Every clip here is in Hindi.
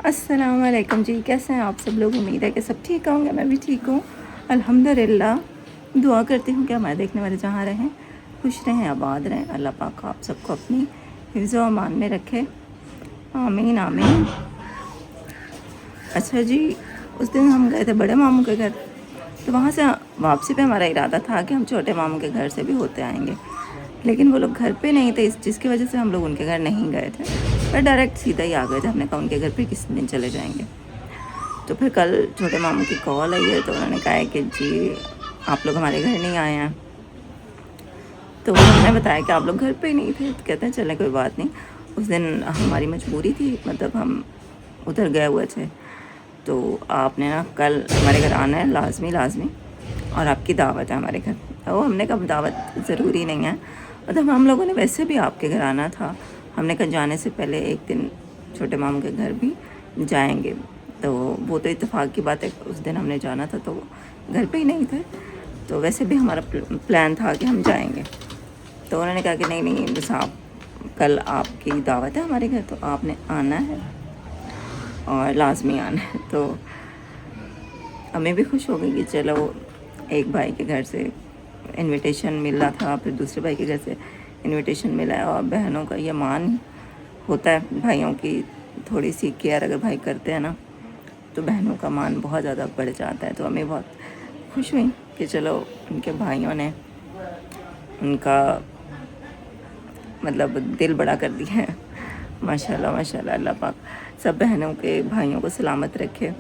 अस्सलाम वालेकुम जी, कैसे हैं आप सब लोग। उम्मीद है कि सब ठीक होंगे। मैं भी ठीक हूँ अल्हम्दुलिल्लाह। दुआ करती हूँ कि हमारे देखने वाले जहाँ रहें खुश रहें, आबाद रहें। अल्लाह पाक आप सबको अपनी हिफ्ज़ व अमान में रखे, आमीन आमीन। अच्छा जी, उस दिन हम गए थे बड़े मामू के घर, तो वहाँ से वापसी पे हमारा इरादा था कि हम छोटे मामू के घर से भी होते आएंगे, लेकिन वो लोग घर पे नहीं थे, जिसकी वजह से हम लोग उनके घर नहीं गए थे, पर डायरेक्ट सीधा ही आ गए थे। हमने कहा उनके घर पे किस दिन चले जाएंगे। तो फिर कल छोटे मामू की कॉल आई है, तो उन्होंने कहा है कि जी आप लोग हमारे घर नहीं आए हैं। तो हमने बताया कि आप लोग घर पे ही नहीं थे, तो कहते हैं चलें कोई बात नहीं। उस दिन हमारी मजबूरी थी, मतलब हम उधर गए हुए थे, तो आपने ना कल हमारे घर आना है लाजमी लाजमी, और आपकी दावत है हमारे घर। तो हमने कहा दावत ज़रूरी नहीं है, मतलब हम लोगों ने वैसे भी आपके घर आना था। हमने कहा जाने से पहले एक दिन छोटे मामू के घर भी जाएंगे, तो वो तो इत्तेफाक की बात है, उस दिन हमने जाना था तो घर पे ही नहीं थे, तो वैसे भी हमारा प्लान था कि हम जाएंगे। तो उन्होंने कहा कि नहीं नहीं बस आप कल आपकी दावत है हमारे घर, तो आपने आना है और लाजमी आना है। तो हमें भी खुश हो गई कि चलो एक भाई के घर से इनविटेशन मिल रहा था, फिर दूसरे भाई के घर से इनविटेशन मिला है, और बहनों का ये मान होता है, भाइयों की थोड़ी सी केयर अगर भाई करते हैं ना, तो बहनों का मान बहुत ज़्यादा बढ़ जाता है। तो हमें बहुत खुश हुई कि चलो उनके भाइयों ने उनका मतलब दिल बड़ा कर दिया है। माशाल्लाह माशाल्लाह। अल्लाह पाक सब बहनों के भाइयों को सलामत रखे,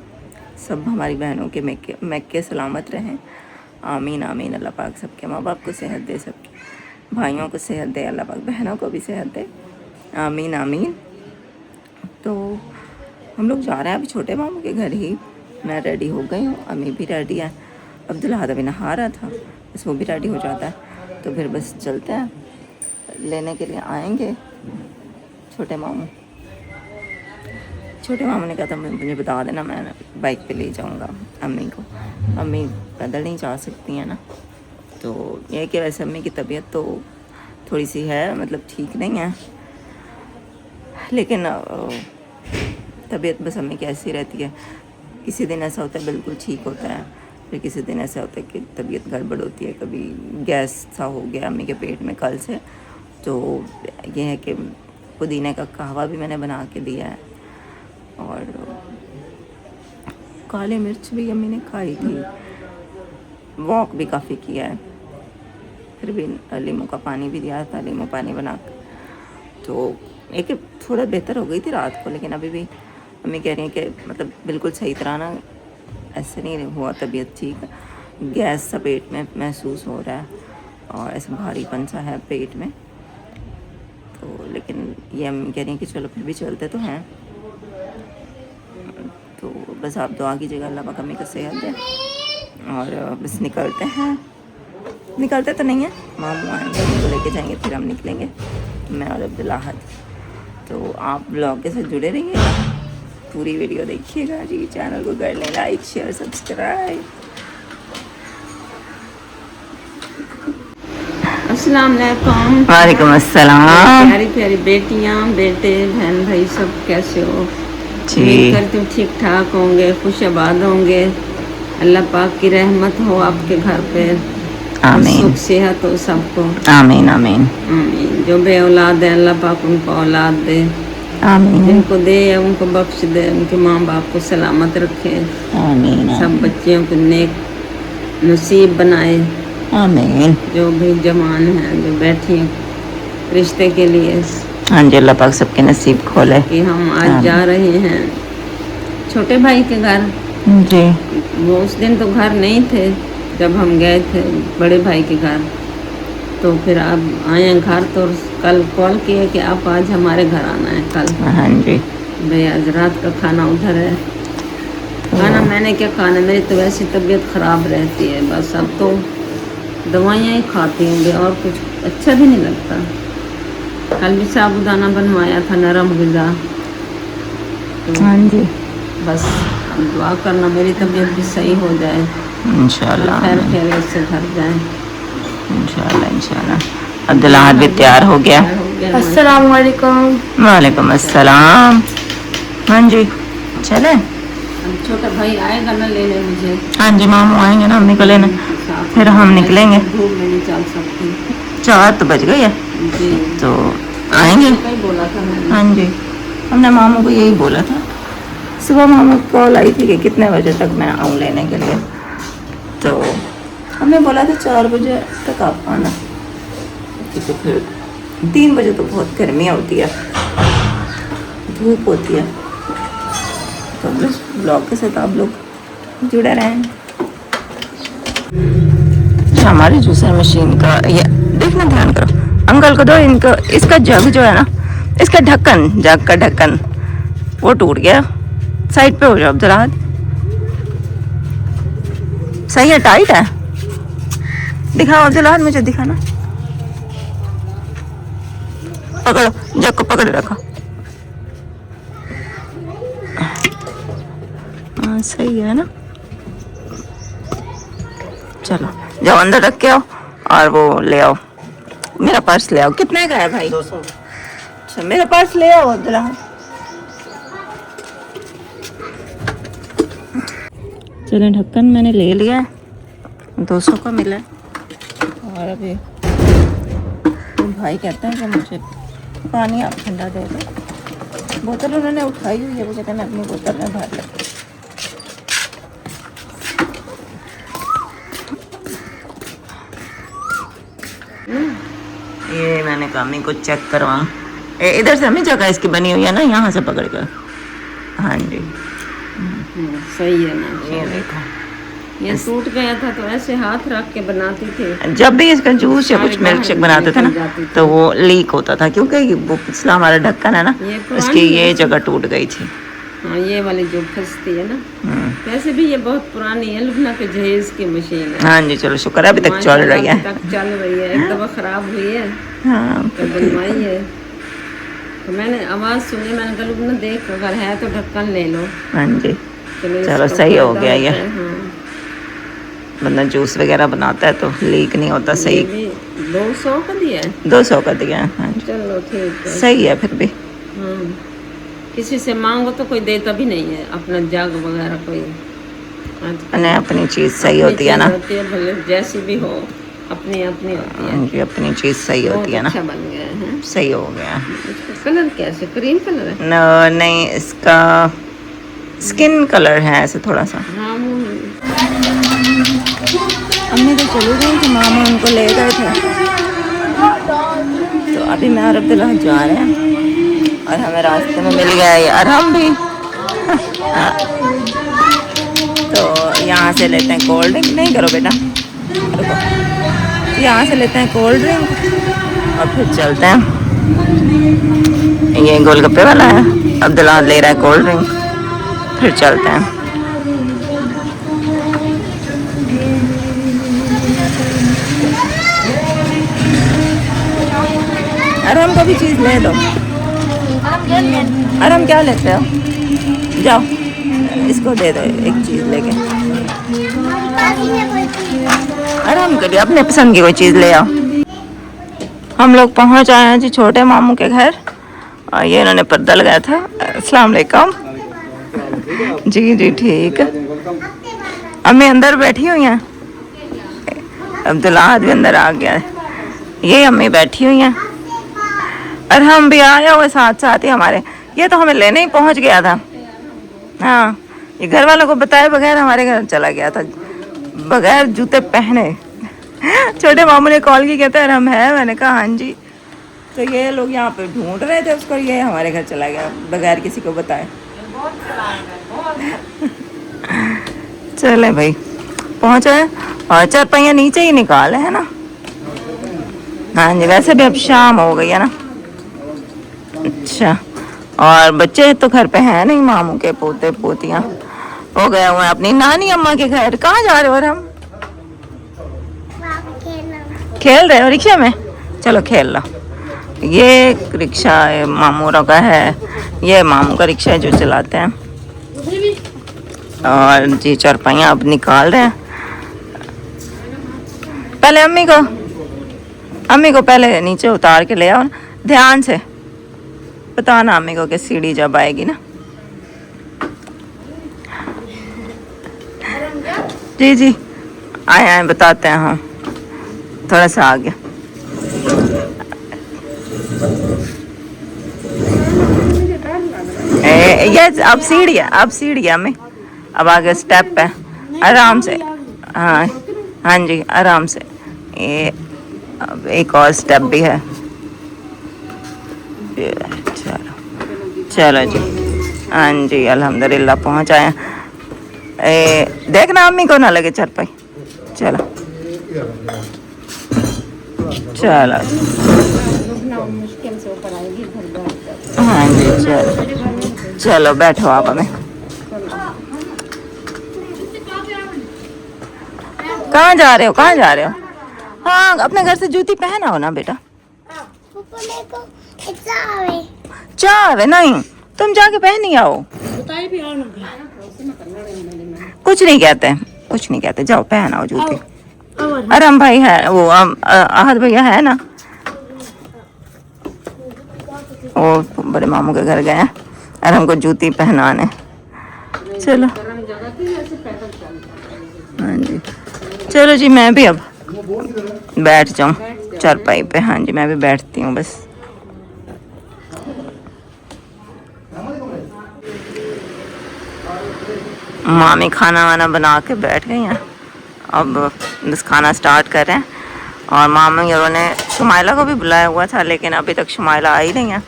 सब हमारी बहनों के मैके सलामत रहें, आमीन आमीन। अल्लाह पाक सबके माँ बाप को सेहत दे, सबके भाइयों को सेहत दे, अल्लाह पाक बहनों को भी सेहत दे, आमीन आमीन। तो हम लोग जा रहे हैं अभी छोटे मामू के घर ही। मैं रेडी हो गई हूँ, अम्मी भी रेडी है, अब्दुल्ला अभी नहा रहा था, बस वो भी रेडी हो जाता है, तो फिर बस चलते हैं, लेने के लिए आएंगे छोटे मामू। छोटे मामू ने कहा था मुझे बता देना, मैं बाइक पे ले जाऊंगा अम्मी को, अम्मी पैदल नहीं जा सकती हैं ना। तो यह है कि वैसे अम्मी की तबीयत तो थोड़ी सी है, मतलब ठीक नहीं है, लेकिन तबीयत बस अम्मी की ऐसी रहती है। किसी दिन ऐसा होता है बिल्कुल ठीक होता है, फिर किसी दिन ऐसा होता है कि तबीयत गड़बड़ होती है, कभी गैस सा हो गया अम्मी के पेट में कल से। तो ये है कि पुदीने का कहवा भी मैंने बना के दिया है, और काली मिर्च भी अम्मी ने खाई थी, वॉक भी काफ़ी किया है, फिर भी नींबू का पानी भी दिया था, नींबू पानी बना कर। तो एक थोड़ा बेहतर हो गई थी रात को, लेकिन अभी भी अम्मी कह रही हैं कि मतलब बिल्कुल सही तरह ना ऐसे नहीं हुआ तबीयत ठीक, गैस सा पेट में महसूस हो रहा है, और ऐसे भारीपन सा है पेट में। तो लेकिन ये अम्मी कह रही हैं कि चलो फिर भी चलते तो हैं, तो बस आप दुआ कीजिएगा अल्लाह पाक अम्मी को सेहत दे, और बस निकलते हैं। निकलते तो नहीं है, मामू आएंगे उनको लेके जाएंगे, फिर हम निकलेंगे, मैं और अब्दुल्ला। तो आप ब्लॉग के साथ जुड़े रहिएगा, पूरी वीडियो देखिएगा जी। चैनल को कर लें लाइक शेयर सब्सक्राइब। अस्सलाम वालेकुम। वालेकुम अस्सलाम। प्यारी प्यारी बेटियां बेटे बहन भाई सब कैसे हो? उम्मीद करती हूँ ठीक ठाक होंगे, खुश आबाद होंगे। अल्लाह पाक की रहमत हो आपके घर पे, आमीन, सुख सेहत हो सबको, आमीन आमीन आमीन। जो बे औलाद है अल्लाह पाक उनको औलाद दे, आमीन, जिनको दे उनको बख्श दे, उनके माँ बाप को सलामत रखे, आमीन, सब बच्चियों को नेक नसीब बनाए, आमीन। जो भी जवान हैं जो बैठी हैं रिश्ते के लिए, हाँ जी, अल्लाह पाक सबके नसीब खोले। कि हम आज जा रहे हैं छोटे भाई के घर जी। वो उस दिन तो घर नहीं थे जब हम गए थे बड़े भाई के घर, तो फिर आप आए घर, तो कल कॉल किए कि आप आज हमारे घर आना है कल। हाँ जी। भाई आज रात का खाना उधर है। खाना मैंने क्या खाना, मेरी तो वैसी तबीयत ख़राब रहती है, बस अब तो दवाइयाँ ही खाती हूँ और कुछ अच्छा भी नहीं लगता। कल भी साबुदाना बनवाया था, नरम ग़िज़ा। तो हाँ जी, बस अब दुआ करना मेरी तबीयत भी सही हो जाए, इंशाल्लाह, खैर खैरियत से घर जाए इंशाल्लाह इंशाल्लाह। अब्दुल्ला भी तैयार हो गया। अस्सलाम वालेकुम। वालेकुम अस्सलाम। हाँ जी, चले। अब छोटा भाई आएगा ना लेने मुझे, हाँ जी, मामू आएंगे ना अम्मी को लेने, साथ फिर हम निकलेंगे। धूप में नहीं चल सकती 4 तो बज गई है, जी। तो आएंगे। कहीं बोला था मैंने। हाँ जी, हमने मामू को यही बोला था। सुबह मामू को कॉल आई थी कि कितने बजे तक मैं आऊँ लेने के लिए, तो हमने बोला था 4 बजे तक आप आना, क्योंकि फिर 3 बजे तो बहुत गर्मी होती है, धूप होती है। तो बस ब्लॉग के साथ आप लोग जुड़े रहें। हमारी जूसर मशीन का ये देखना, ध्यान करो, अंकल को दो इनको, इसका जग जो है ना, इसका ढक्कन, जग का ढक्कन वो टूट गया। साइड पे हो जाओ जरा, सही है, टाइट है। दिखाओ अब्दुल्लाह, मुझे दिखाना, पकड़ो जग को, पकड़ रखो। हाँ सही है ना। चलो जाओ अंदर रख के आओ और वो ले आओ, मेरा पर्स ले आओ। कितने का है भाई? 200। अच्छा मेरा पर्स ले आओ अब्दुल्लाह। चलो ढक्कन मैंने ले लिया, 200 का मिला। और अभी तो भाई कहते हैं कि मुझे पानी आप ठंडा दे दो। बोतल उन्होंने उठाई हुई है, वो कहते हैं मैं अपनी बोतल में भर लेती। ये मैंने कहा अम्मी को चेक करवा, इधर से हमें जगह इसकी बनी हुई है ना, यहाँ से पकड़ कर। हाँ जी सही है ना। ये देखो, ये टूट गया था तो ऐसे हाथ रख के बनाती थी। जब भी इसका जूस या कुछ मिल्क शेक बनाते थे ना, तो वो लीक होता था, क्योंकि वो पिछला हमारा ढक्कन है ना, उसकी ये जगह टूट गई थी। हाँ ये वाली जो फंसती है ना, वैसे भी ये बहुत पुरानी है, लुबना के जहेज की मशीन है। हाँ जी चलो शुक्र है अभी तक चल रही है। तक चल रही है, एक दफा खराब हुई है हाँ तो बनवाई है। तो मैंने आवाज़ सुनी, मैंने कहा लुबना देख अगर है तो ढक्कन ले लो। हाँ जी चलो इसका सही हो फायदा गया ये। होता है, हाँ। बंदा जूस वगैरह बनाता है तो लीक नहीं होता। ये सही, भी 200 का दिया है। 200 का दिया है। हाँ जी चलो ठीक है, सही है फिर भी। हाँ। किसी से मांगो तो कोई देता भी नहीं है अपना जग वगैरह कोई। अपने अपनी चीज़ सही होती है ना, होती है भले जैसी भी हो, अपनी अपनी होती है। हाँ जी अपनी चीज़ सही होती है ना। अच्छा बन गया है। सही हो गया। इसका कलर कैसे, क्रीम कलर है? नहीं इसका स्किन कलर है ऐसे थोड़ा सा। हाँ वो अम्मी तो चली गई थी, मामा उनको ले गए थे, तो अभी मैं और अब्दुल्लाह जा रहे हैं और हमें रास्ते में मिल गया ये अरहम भी। तो यहाँ से लेते हैं कोल्ड ड्रिंक, नहीं करो बेटा, रुको, यहाँ से लेते हैं कोल्ड ड्रिंक और फिर चलते हैं। ये गोलगप्पे वाला है, अब्दुल्लाह ले रहा है कोल्ड ड्रिंक, फिर चलते हैं। अरहम को भी चीज़ ले दो। अरहम क्या लेते हो? जाओ इसको दे दो एक चीज़ लेके। अरहम के लिए अपने पसंद की कोई चीज़ ले आओ। हम लोग पहुंच आए हैं जी छोटे मामू के घर, और ये इन्होंने पर्दा लगाया था। अस्सलाम वालेकुम। जी जी ठीक। अम्मी अंदर बैठी हुई हैं, अब्दुल्लाह भी अंदर आ गया है, ये अम्मी बैठी हुई हैं और हम भी आए हुए साथ साथ ही हमारे। ये तो हमें लेने ही पहुंच गया था। हाँ ये घर वालों को बताए बगैर हमारे घर चला गया था, बगैर जूते पहने। छोटे मामू ने कॉल की, कहते हैं हम है, मैंने कहा हाँ जी। तो ये लोग यहाँ पे ढूंढ रहे थे उसको, ये हमारे घर चला गया बगैर किसी को बताए। चले भाई पहुँचे, और 4 पहिया नीचे ही निकाले है ना। हाँ जी वैसे भी अब शाम हो गई है ना। अच्छा और बच्चे तो घर पे हैं नहीं, मामू के पोते पोतियाँ हो गए हुए अपनी नानी अम्मा के घर। कहाँ जा रहे हो? और हम खेल रहे हो रिक्शा में? चलो खेल लो। ये रिक्शा मामूरों का है, ये मामू का रिक्शा है जो चलाते हैं। और जी 4 पहिया अब निकाल रहे हैं। पहले अम्मी को पहले नीचे उतार के ले आओ, ध्यान से बताना अम्मी को कि सीढ़ी जब आएगी ना। जी जी आए आए बताते हैं। हाँ थोड़ा सा आगे। ये अब सीढ़िया में अब आगे स्टेप है, आराम से। हाँ हाँ जी आराम से। ये अब एक और स्टेप भी है। चलो चलो जी। हाँ जी अल्हम्दुलिल्लाह पहुँच आए। देखना अम्मी को ना लगे चरपाई। चलो चलो मुश्किल से ऊपर आएगी घर बैठ। हाँ जी चलो चलो बैठो आप हमें। कहाँ जा रहे हो, कहाँ जा रहे हो? हाँ अपने घर से जूती पहना हो ना बेटा। चाव है नहीं, तुम जाके पहन ही आओ। कुछ नहीं कहते, कुछ नहीं कहते, जाओ पहन आओ जूती। अरम भाई है वो आहद भैया है ना, वो बड़े मामू के घर गए हैं और हमको जूती पहनाने। चलो हाँ जी चलो जी मैं भी अब बैठ जाऊँ चारपाई पे। हाँ जी मैं भी बैठती हूँ बस। मामी खाना वाना बना के बैठ गई हैं, अब बस खाना स्टार्ट कर रहे हैं। और मामी और ने शुमाइला को भी बुलाया हुआ था लेकिन अभी तक शुमाइला आई नहीं है।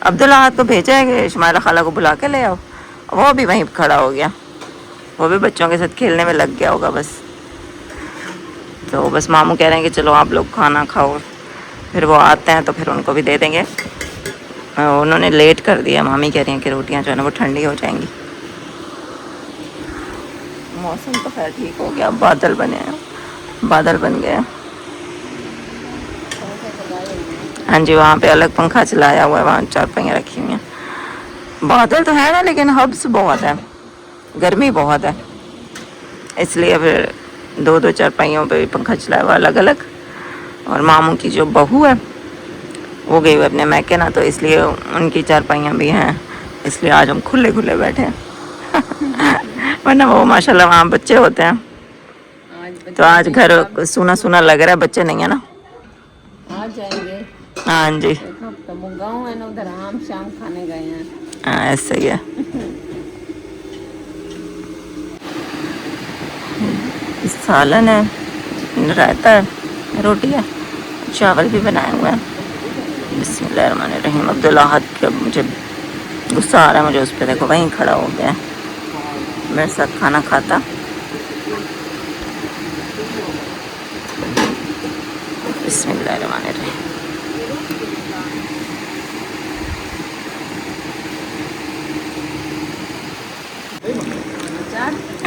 अब्दुल्ला हाथ को भेजा है कि शुमाइला खाला को बुला के ले आओ, वो भी वहीं खड़ा हो गया, वो भी बच्चों के साथ खेलने में लग गया होगा बस। तो बस मामू कह रहे हैं कि चलो आप लोग खाना खाओ, फिर वो आते हैं तो फिर उनको भी दे देंगे। उन्होंने लेट कर दिया, मामी कह रही हैं कि रोटियां जो है ना वो ठंडी हो जाएंगी। मौसम तो खैर ठीक हो गया, बादल बने हैं, बादल बन गए। हाँ जी वहाँ पे अलग पंखा चलाया हुआ है, वहाँ चारपाइयाँ रखी हुई हैं। बादल तो है ना लेकिन हब्स बहुत है, गर्मी बहुत है, इसलिए फिर दो दो चारपाइयों पे पंखा चलाया हुआ अलग अलग। और मामू की जो बहू है वो गई हुई अपने मैके ना, तो इसलिए उनकी चारपाइयाँ भी हैं, इसलिए आज हम खुले खुले बैठे हैं। वरना वो माशाल्लाह वहाँ बच्चे होते हैं, तो आज घर सुना सुना लग रहा है, बच्चे नहीं है ना। आ जाएंगे। हाँ जी तो गाँव है ना, उधर आम शाम खाने गए हैं। हाँ ऐसे ही है। सालन है, रायता है, रोटी है, चावल भी बनाए हुए हैं। बिस्मिल्लाहिर्रहमानिर्रहीम। अब्दुल्ला हाथ के मुझे गुस्सा आ रहा है मुझे उस पर, देखो वहीं खड़ा हो गया मेरे साथ खाना खाता। बिस्मिल्लाहिर्रहमानिर्रहीम।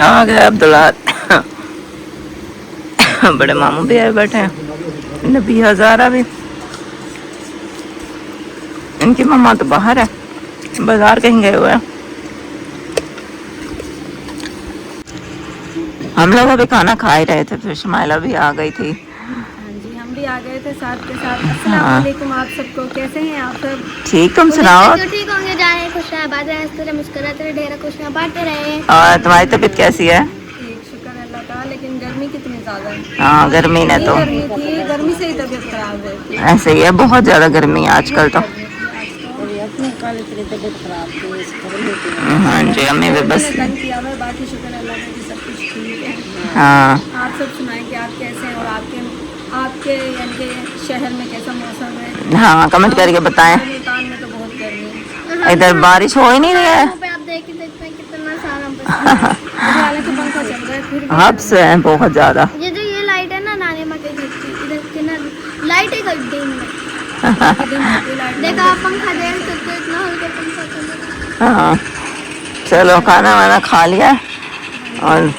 आ गया अब्दुल्ला। बड़े मामू भी आए बैठे हैं, नबी हज़ारा भी। इनकी मम्मा तो बाहर है, बाजार कहीं गए हुए हैं। हम लोग अभी खाना खा ही रहे थे, फिर शुमाइला भी आ गई थी। हाँ जी हम भी आ गए थे साथ के साथ। अस्सलाम वालेकुम आप सबको, कैसे हैं आप सब? ठीक, तुम सुनाओ। ठीक होंगे, जा रहे खुश रहे, बात रहे, मुस्कुराते रहे, ढेर खुशियाँ बांटते रहे। और तुम्हारी तबीयत कैसी है? ठीक शुक्र अल्लाह का, लेकिन गर्मी कितनी ज़्यादा है। हाँ गर्मी ने तो, गर्मी थी, गर्मी से ही तबीयत खराब रहती है। ऐसे ही है, बहुत ज़्यादा गर्मी है आजकल तो। अपने कल इतनी तबीयत खराब थी, हाँ जी हमें भी बस। तंग किया हुआ है, बाकी शुक्र अल्लाह का कि सब कुछ ठीक है। हाँ आप सब सुनाएं कि आप कैसे हैं और आपके यानी कि शहर में कैसा मौसम है? हाँ कमेंट करके बताएं। मुल्तान में तो बहुत गर्मी है। इधर बारिश हो ही नहीं रही है। पे आप देख सकते हैं कितना सारा अभी हालांकि पंखा चल रहा है फिर भी हब्स है बहुत ज़्यादा। ये जो ये लाइट है ना नानी माँ के घर की, इधर के ना लाइट है गड्ढे में। देखा आप पंखा देख सकते हो, इतना हल्का पंखा चल रहा है। हाँ चलो खाना वाना खा लिया और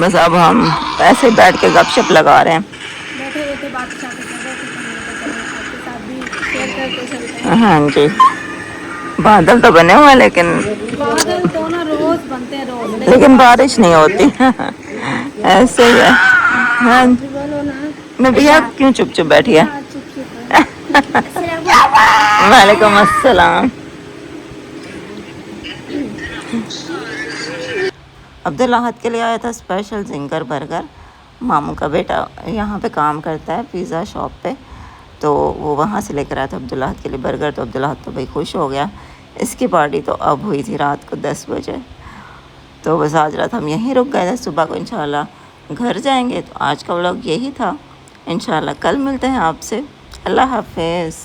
बस अब हम ऐसे बैठ के गपशप लगा रहे हैं। बैठे हुए थे बात करते थे, आपके साथ भी शेयर करते चलते हैं। हाँ जी बादल तो बने हुए हैं लेकिन बादल तो ना रोज बनते हैं रोज, लेकिन बारिश नहीं होती। ऐसे ही है। हाँ बोलो ना नबिया क्यों चुप चुप बैठी है? चुप चुप वालेकुम अस्सलाम। अब्दुल अहद के लिए आया था स्पेशल जिंगर बर्गर। मामू का बेटा यहाँ पे काम करता है पिज़्ज़ा शॉप पे, तो वो वहाँ से लेकर आया था अब्दुल अहद के लिए बर्गर। तो अब्दुल अहद तो भाई खुश हो गया। इसकी पार्टी तो अब हुई थी रात को 10 बजे। तो बस आज रात हम यहीं रुक गए थे, सुबह को इंशाल्लाह घर जाएंगे। तो आज का व्लॉग यही था, इंशाल्लाह कल मिलते हैं आपसे। अल्लाह हाफिज़।